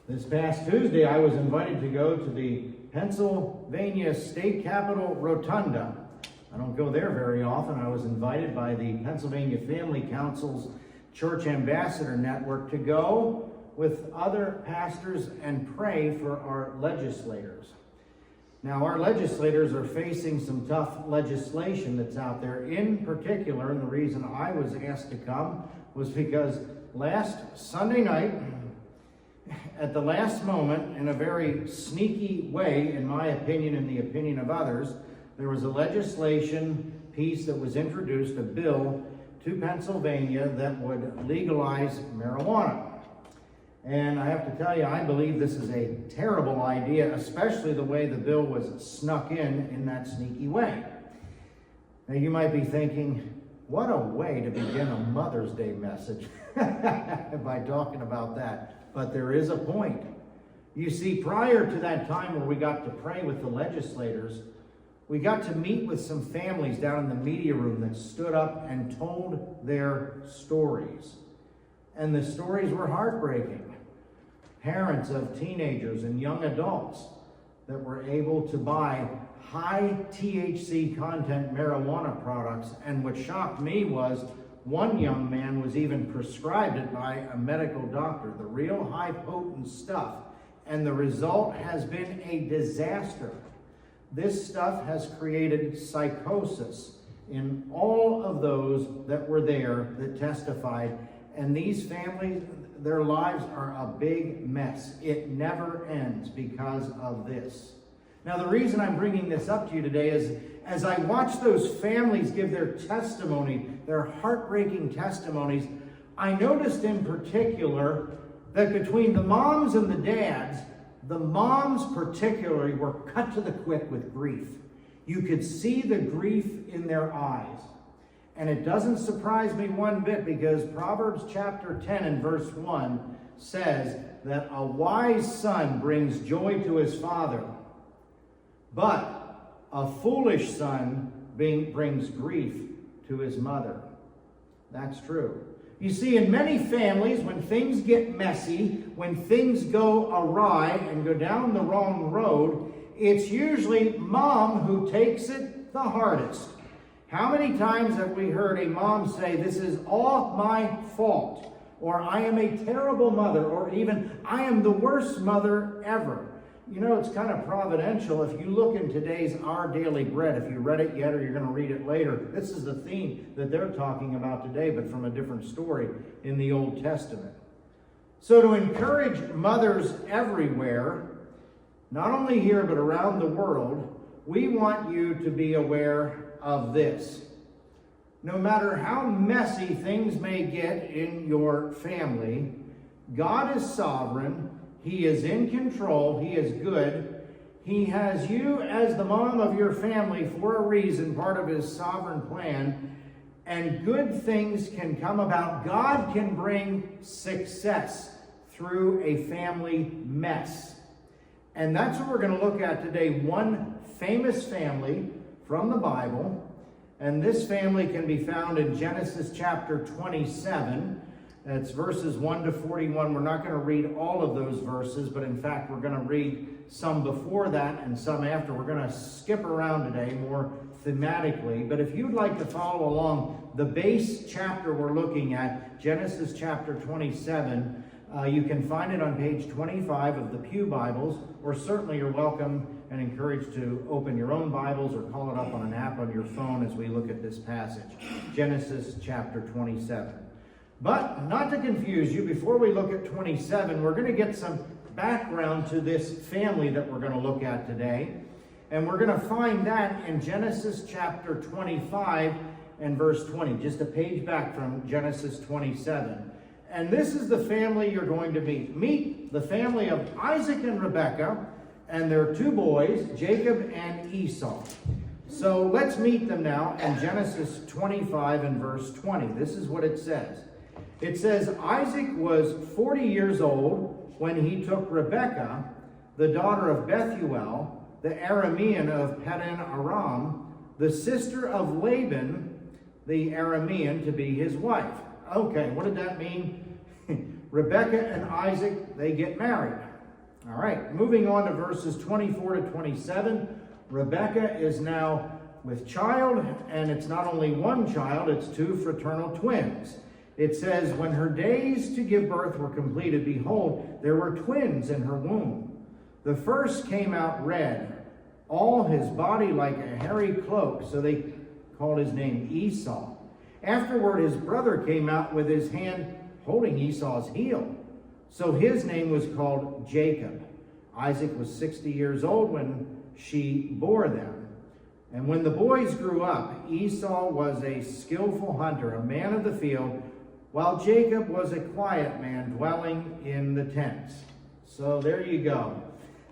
This past Tuesday, I was invited to go to the Pennsylvania State Capitol Rotunda. I don't go there very often. I was invited by the Pennsylvania Family Council's Church Ambassador Network to go with other pastors and pray for our legislators. Now, our legislators are facing some tough legislation that's out there. In particular, and the reason I was asked to come was because last Sunday night, at the last moment, in a very sneaky way, in my opinion and the opinion of others, there was a legislation piece that was introduced, a bill to Pennsylvania that would legalize marijuana. And I have to tell you, I believe this is a terrible idea, especially the way the bill was snuck in that sneaky way. Now you might be thinking, what a way to begin a Mother's Day message by talking about that. But there is a point. You see, prior to that time where we got to pray with the legislators, we got to meet with some families down in the media room that stood up and told their stories. And the stories were heartbreaking. Parents of teenagers and young adults that were able to buy high THC content marijuana products. And what shocked me was one young man was even prescribed it by a medical doctor, the real high potent stuff. And the result has been a disaster. This stuff has created psychosis in all of those that were there that testified. And these families, their lives are a big mess. It never ends because of this. Now, the reason I'm bringing this up to you today is as I watch those families give their testimony, their heartbreaking testimonies, I noticed in particular that between the moms and the dads, the moms particularly were cut to the quick with grief. You could see the grief in their eyes. And it doesn't surprise me one bit because Proverbs chapter 10 and verse 1 says that a wise son brings joy to his father, but a foolish son brings grief to his mother. That's true. You see, in many families, when things get messy, when things go awry and go down the wrong road, it's usually mom who takes it the hardest. How many times have we heard a mom say, "This is all my fault," or "I am a terrible mother," or even, "I am the worst mother ever"? You know, it's kind of providential. If you look in today's Our Daily Bread, if you read it yet or you're going to read it later, this is the theme that they're talking about today, but from a different story in the Old Testament. So to encourage mothers everywhere, not only here but around the world, we want you to be aware of this. No matter how messy things may get in your family, God is sovereign. He is in control. He is good. He has you as the mom of your family for a reason, part of his sovereign plan. And good things can come about. God can bring success through a family mess. And that's what we're going to look at today. One famous family from the Bible. And this family can be found in Genesis chapter 27. It's verses 1 to 41. We're not going to read all of those verses, but in fact, we're going to read some before that and some after. We're going to skip around today more thematically. But if you'd like to follow along, the base chapter we're looking at, Genesis chapter 27, you can find it on page 25 of the Pew Bibles, or certainly you're welcome and encouraged to open your own Bibles or call it up on an app on your phone as we look at this passage. Genesis chapter 27. But not to confuse you, before we look at 27, we're going to get some background to this family that we're going to look at today. And we're going to find that in Genesis chapter 25 and verse 20, just a page back from Genesis 27. And this is the family you're going to meet. Meet the family of Isaac and Rebekah and their two boys, Jacob and Esau. So let's meet them now in Genesis 25 and verse 20. This is what it says. It says, Isaac was 40 years old when he took Rebekah, the daughter of Bethuel, the Aramean of Paddan Aram, the sister of Laban, the Aramean, to be his wife. Okay, what did that mean? Rebekah and Isaac, they get married. All right, moving on to verses 24 to 27. Rebekah is now with child, and it's not only one child, it's two fraternal twins. It says, when her days to give birth were completed, behold, there were twins in her womb. The first came out red, all his body like a hairy cloak, so they called his name Esau. Afterward, his brother came out with his hand holding Esau's heel, so his name was called Jacob. Isaac was 60 years old when she bore them. And when the boys grew up, Esau was a skillful hunter, a man of the field, while Jacob was a quiet man dwelling in the tents. So there you go.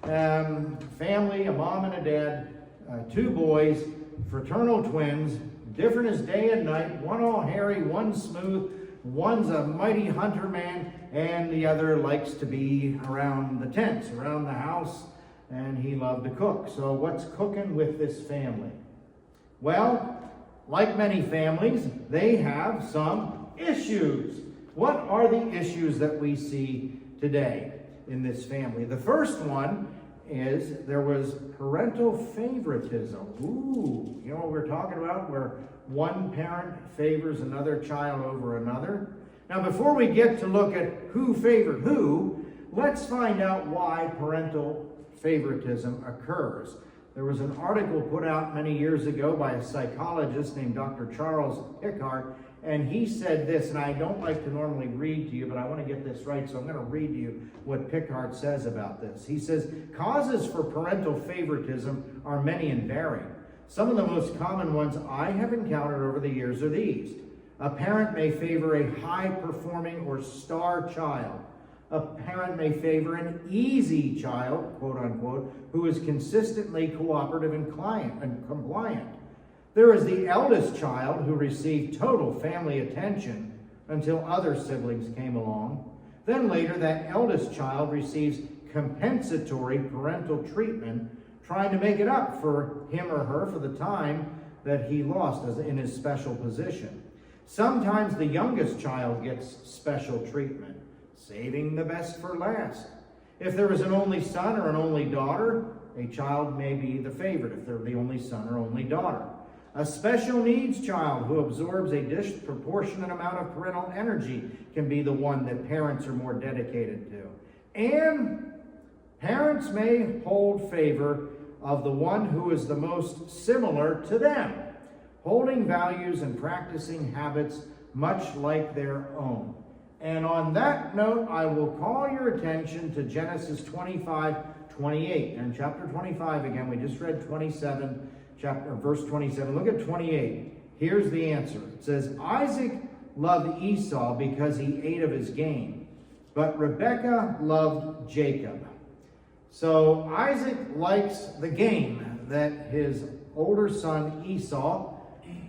Family, a mom and a dad, two boys, fraternal twins, different as day and night, one all hairy, one smooth, one's a mighty hunter man, and the other likes to be around the tents, around the house, and he loved to cook. So what's cooking with this family? Well, like many families, they have some issues. What are the issues that we see today in this family? The first one is there was parental favoritism. Ooh, you know what we're talking about? Where one parent favors another child over another. Now, before we get to look at who favored who, let's find out why parental favoritism occurs. There was an article put out many years ago by a psychologist named Dr. Charles Pickard, and he said this, and I don't like to normally read to you, but I want to get this right, so I'm going to read to you what Pickard says about this. He says, causes for parental favoritism are many and varied. Some of the most common ones I have encountered over the years are these. A parent may favor a high-performing or star child. A parent may favor an easy child, quote unquote, who is consistently cooperative and compliant. There is the eldest child who received total family attention until other siblings came along. Then later, that eldest child receives compensatory parental treatment, trying to make it up for him or her for the time that he lost in his special position. Sometimes the youngest child gets special treatment, saving the best for last. If there is an only son or an only daughter, a child may be the favorite if they're the only son or only daughter. A special needs child who absorbs a disproportionate amount of parental energy can be the one that parents are more dedicated to. And parents may hold favor of the one who is the most similar to them, holding values and practicing habits much like their own. And on that note, I will call your attention to Genesis 25:28. And chapter 25 again, we just read 27, verse 27. Look at 28. Here's the answer. It says, Isaac loved Esau because he ate of his game, but Rebekah loved Jacob. So Isaac likes the game that his older son Esau,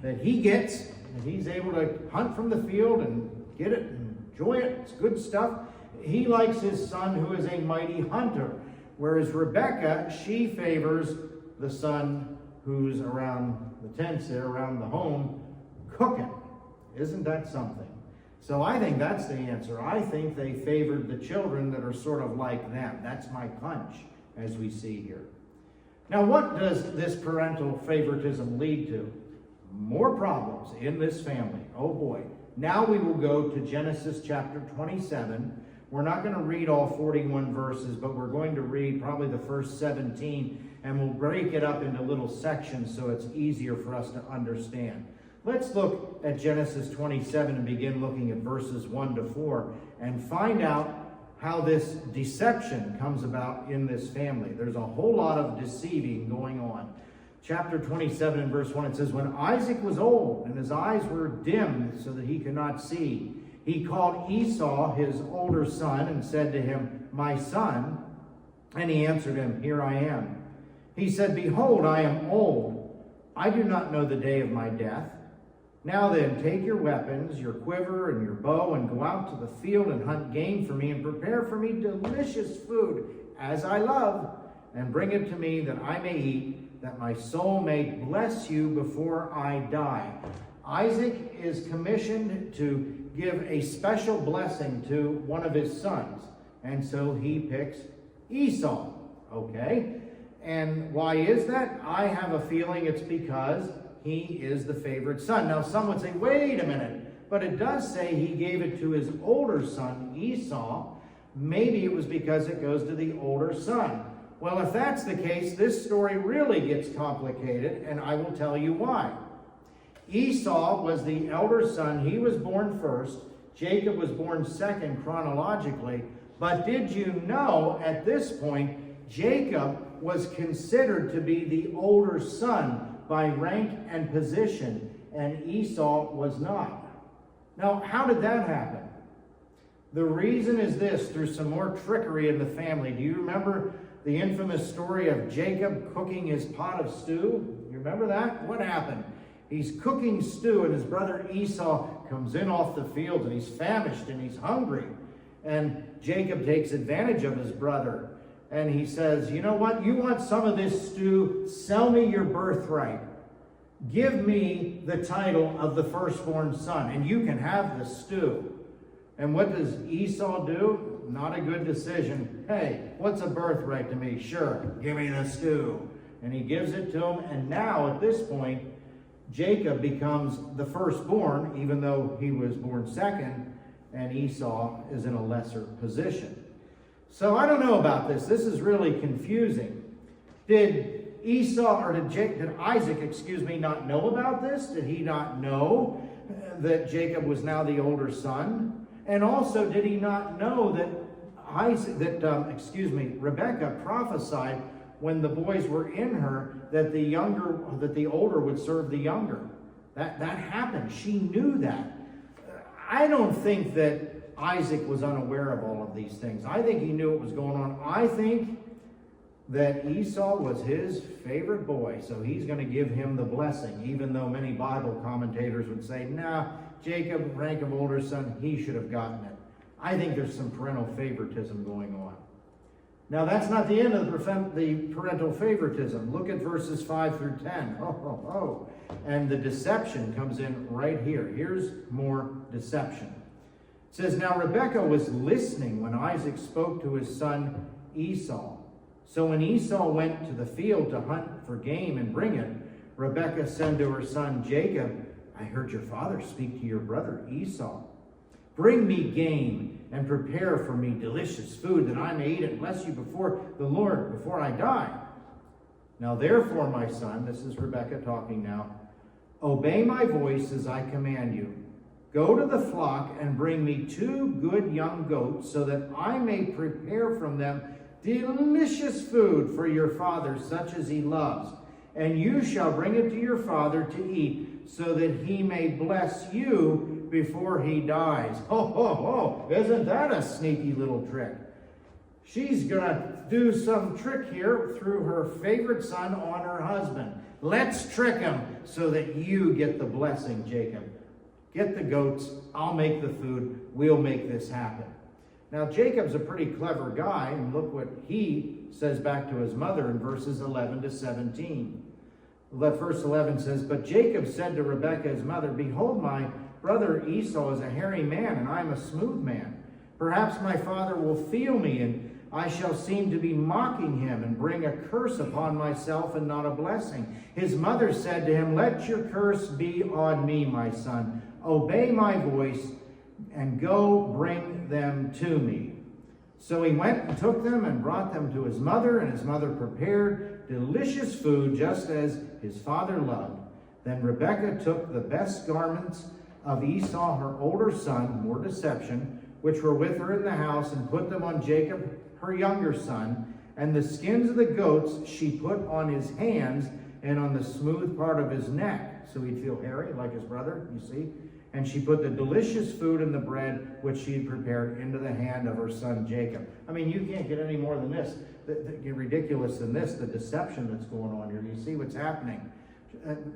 that he gets, and he's able to hunt from the field and get it and enjoy it. It's good stuff. He likes his son who is a mighty hunter, whereas Rebekah, she favors the son who's around the tents there, around the home, cooking. Isn't that something? So I think that's the answer. I think they favored the children that are sort of like them. That's my hunch, as we see here. Now, what does this parental favoritism lead to? More problems in this family. Oh boy. Now we will go to Genesis chapter 27. We're not going to read all 41 verses, but we're going to read probably the first 17, and we'll break it up into little sections so it's easier for us to understand. Let's look at Genesis 27 and begin looking at verses 1 to 4 and find out how this deception comes about in this family. There's a whole lot of deceiving going on. Chapter 27 and verse 1, it says, When Isaac was old and his eyes were dimmed so that he could not see, he called Esau, his older son, and said to him, My son. And he answered him, Here I am. He said, Behold, I am old. I do not know the day of my death. Now then, take your weapons, your quiver and your bow, and go out to the field and hunt game for me, and prepare for me delicious food, as I love, and bring it to me that I may eat, that my soul may bless you before I die. Isaac is commissioned to give a special blessing to one of his sons, and so he picks Esau. Okay? And why is that? I have a feeling it's because he is the favorite son. Now, some would say, wait a minute. But it does say he gave it to his older son, Esau. Maybe it was because it goes to the older son. Well, if that's the case, this story really gets complicated, and I will tell you why. Esau was the elder son. He was born first. Jacob was born second chronologically. But did you know at this point, Jacob was considered to be the older son by rank and position, and Esau was not. Now, how did that happen? The reason is this, through some more trickery in the family. Do you remember the infamous story of Jacob cooking his pot of stew? You remember that? What happened? He's cooking stew, and his brother Esau comes in off the field, and he's famished, and he's hungry. And Jacob takes advantage of his brother, and he says, you know what? You want some of this stew? Sell me your birthright. Give me the title of the firstborn son, and you can have the stew. And what does Esau do? Not a good decision. Hey, what's a birthright to me? Sure, give me the stew. And he gives it to him, and now at this point, Jacob becomes the firstborn, even though he was born second, and Esau is in a lesser position. So I don't know about this. This is really confusing. Did Isaac, not know about this? Did he not know that Jacob was now the older son? And also, did he not know that Rebekah prophesied when the boys were in her that the older would serve the younger? That happened. She knew that. I don't think that Isaac was unaware of all of these things. I think he knew what was going on. I think that Esau was his favorite boy, so he's going to give him the blessing, even though many Bible commentators would say, nah, Jacob, rank of older son, he should have gotten it. I think there's some parental favoritism going on. Now, that's not the end of the parental favoritism. Look at verses 5 through 10. And the deception comes in right here. Here's more deception. It says, now Rebekah was listening when Isaac spoke to his son Esau. So when Esau went to the field to hunt for game and bring it, Rebekah said to her son Jacob, I heard your father speak to your brother Esau. Bring me game and prepare for me delicious food that I may eat and bless you before the Lord before I die. Now therefore, my son, this is Rebekah talking now, obey my voice as I command you. Go to the flock and bring me 2 good young goats so that I may prepare from them delicious food for your father, such as he loves. And you shall bring it to your father to eat, so that he may bless you before he dies. Isn't that a sneaky little trick? She's going to do some trick here through her favorite son on her husband. Let's trick him so that you get the blessing, Jacob. Get the goats, I'll make the food, we'll make this happen. Now, Jacob's a pretty clever guy, and look what he says back to his mother in verses 11 to 17. Verse 11 says, but Jacob said to Rebekah, his mother, behold, my brother Esau is a hairy man, and I am a smooth man. Perhaps my father will feel me, and I shall seem to be mocking him, and bring a curse upon myself and not a blessing. His mother said to him, let your curse be on me, my son. Obey my voice, and go bring them to me. So he went and took them and brought them to his mother, and his mother prepared delicious food just as his father loved. Then Rebekah took the best garments of Esau, her older son, more deception, which were with her in the house, and put them on Jacob, her younger son, and the skins of the goats she put on his hands and on the smooth part of his neck, so he'd feel hairy like his brother, you see. And she put the delicious food and the bread which she had prepared into the hand of her son Jacob. I mean, you can't get any more than this, ridiculous than this, the deception that's going on here. You see what's happening.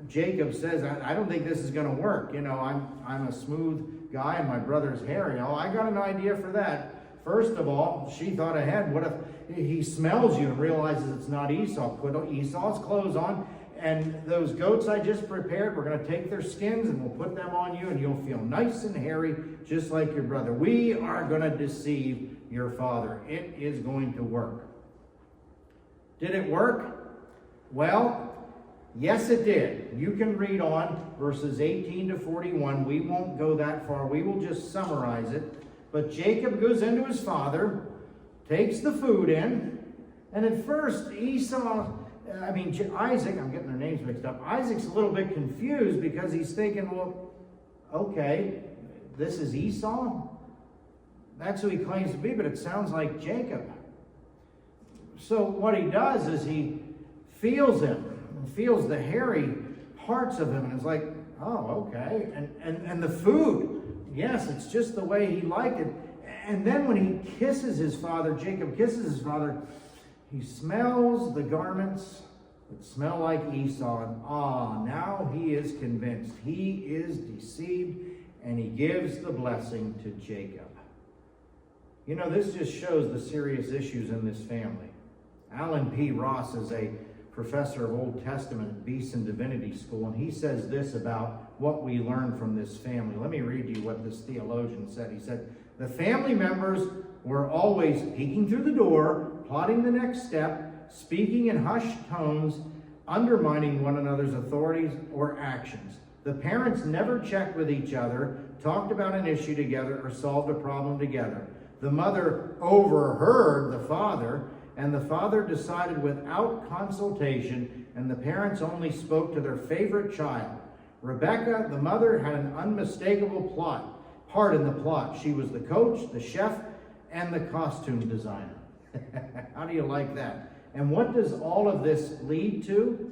Jacob says, I don't think this is going to work. You know, I'm a smooth guy and my brother's hairy. Oh, I got an idea for that. First of all, she thought ahead. What if he smells you and realizes it's not Esau? Put Esau's clothes on. And those goats I just prepared, we're going to take their skins and we'll put them on you, and you'll feel nice and hairy, just like your brother. We are going to deceive your father. It is going to work. Did it work? Well, yes, it did. You can read on verses 18 to 41. We won't go that far. We will just summarize it. But Jacob goes into his father, takes the food in, and at first Isaac, I'm getting their names mixed up. Isaac's a little bit confused because he's thinking, well, okay, this is Esau? That's who he claims to be, but it sounds like Jacob. So what he does is he feels him, and feels the hairy parts of him, and is like, oh, okay. And the food, yes, it's just the way he liked it. And then when he kisses his father, Jacob kisses his father, he smells the garments that smell like Esau. And now he is convinced. He is deceived, and he gives the blessing to Jacob. You know, this just shows the serious issues in this family. Alan P. Ross is a professor of Old Testament at Beeson Divinity School, and he says this about what we learn from this family. Let me read you what this theologian said. He said, the family members were always peeking through the door, plotting the next step, speaking in hushed tones, undermining one another's authorities or actions. The parents never checked with each other, talked about an issue together, or solved a problem together. The mother overheard the father, and the father decided without consultation, and the parents only spoke to their favorite child. Rebecca, the mother, had an unmistakable part in the plot. She was the coach, the chef, and the costume designer. How do you like that? And what does all of this lead to?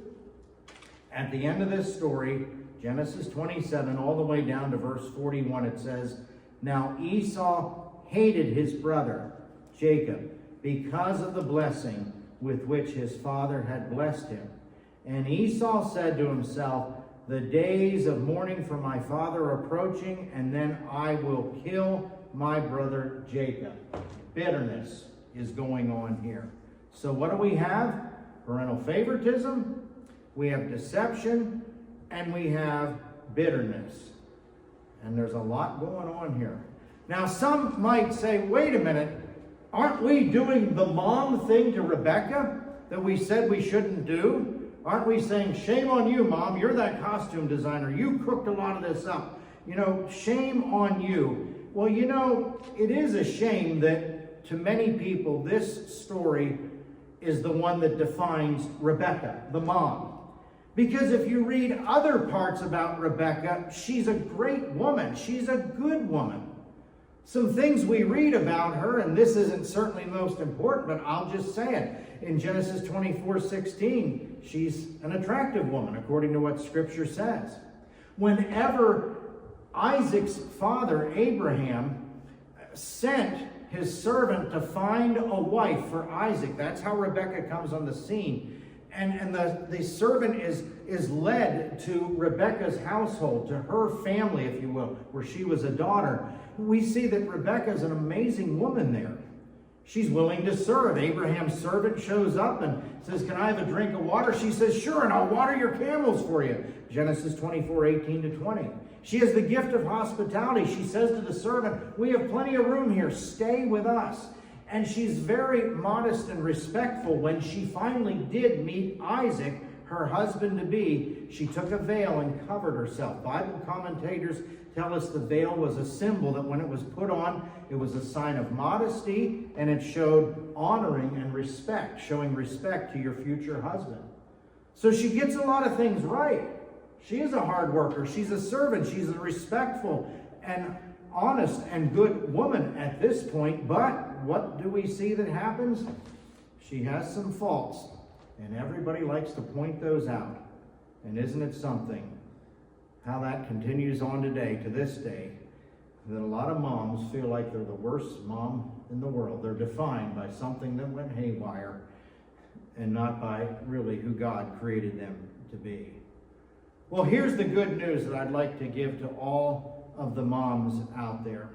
At the end of this story, Genesis 27, all the way down to verse 41, it says, now Esau hated his brother, Jacob, because of the blessing with which his father had blessed him. And Esau said to himself, the days of mourning for my father are approaching, and then I will kill my brother Jacob. Bitterness is going on here. So what do we have? Parental favoritism, we have deception, and we have bitterness. And there's a lot going on here. Now some might say, wait a minute, aren't we doing the mom thing to Rebecca that we said we shouldn't do? Aren't we saying, shame on you, Mom, you're that costume designer, you cooked a lot of this up. You know, shame on you. Well, you know, it is a shame that to many people, this story is the one that defines Rebecca, the mom. Because if you read other parts about Rebecca, she's a great woman. She's a good woman. Some things we read about her, and this isn't certainly most important, but I'll just say it. In Genesis 24:16, she's an attractive woman, according to what Scripture says. Whenever Isaac's father, Abraham, sent his servant to find a wife for Isaac, that's how Rebekah comes on the scene. And the servant is led to Rebekah's household, to her family, if you will, where she was a daughter. We see that Rebekah is an amazing woman there. She's willing to serve. Abraham's servant shows up and says, can I have a drink of water? She says, sure, and I'll water your camels for you. Genesis 24:18-20. She has the gift of hospitality. She says to the servant, we have plenty of room here. Stay with us. And she's very modest and respectful. When she finally did meet Isaac, her husband-to-be, she took a veil and covered herself. Bible commentators tell us the veil was a symbol that when it was put on, it was a sign of modesty, and it showed honoring and respect, showing respect to your future husband. So she gets a lot of things right. She is a hard worker. She's a servant. She's a respectful and honest and good woman at this point. But what do we see that happens? She has some faults, and everybody likes to point those out. And isn't it something how that continues on today, to this day, that a lot of moms feel like they're the worst mom in the world. They're defined by something that went haywire and not by really who God created them to be. Well, here's the good news that I'd like to give to all of the moms out there.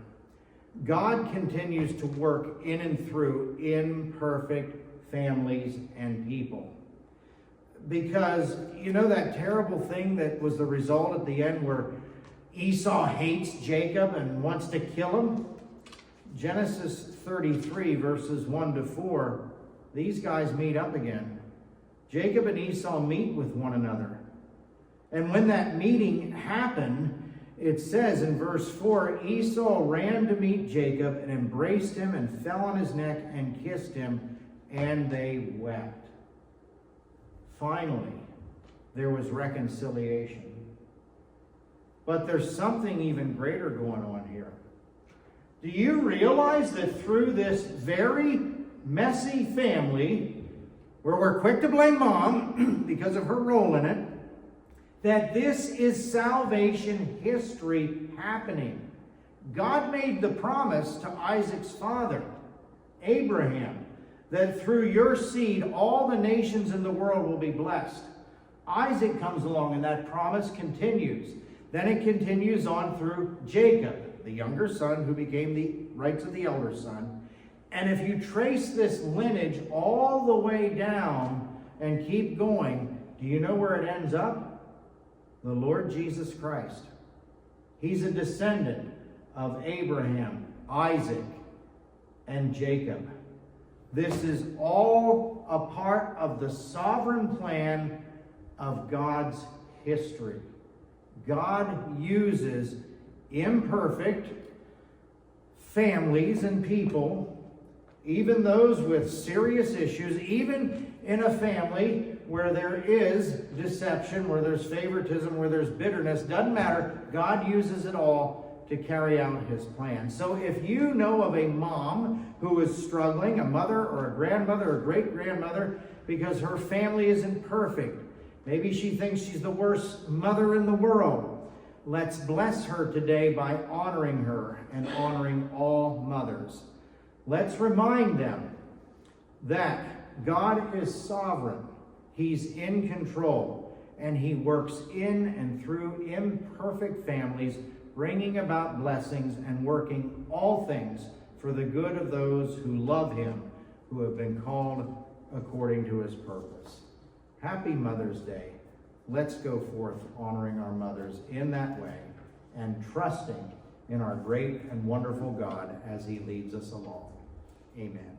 God continues to work in and through imperfect families and people. Because, you know that terrible thing that was the result at the end where Esau hates Jacob and wants to kill him? Genesis 33, verses 1-4, these guys meet up again. Jacob and Esau meet with one another. And when that meeting happened, it says in verse 4, Esau ran to meet Jacob and embraced him and fell on his neck and kissed him, and they wept. Finally, there was reconciliation. But there's something even greater going on here. Do you realize that through this very messy family, where we're quick to blame mom because of her role in it, that this is salvation history happening? God made the promise to Isaac's father, Abraham, that through your seed all the nations in the world will be blessed. Isaac comes along and that promise continues. Then it continues on through Jacob, the younger son who became the rights of the elder son. And if you trace this lineage all the way down and keep going, do you know where it ends up? The Lord Jesus Christ. He's a descendant of Abraham, Isaac, and Jacob. This is all a part of the sovereign plan of God's history. God uses imperfect families and people, even those with serious issues, even in a family where there is deception, where there's favoritism, where there's bitterness, doesn't matter. God uses it all to carry out his plan. So if you know of a mom who is struggling, a mother or a grandmother or great-grandmother, because her family isn't perfect, maybe she thinks she's the worst mother in the world, let's bless her today by honoring her and honoring all mothers. Let's remind them that God is sovereign. He's in control, and he works in and through imperfect families, bringing about blessings and working all things for the good of those who love him, who have been called according to his purpose. Happy Mother's Day. Let's go forth honoring our mothers in that way and trusting in our great and wonderful God as he leads us along. Amen.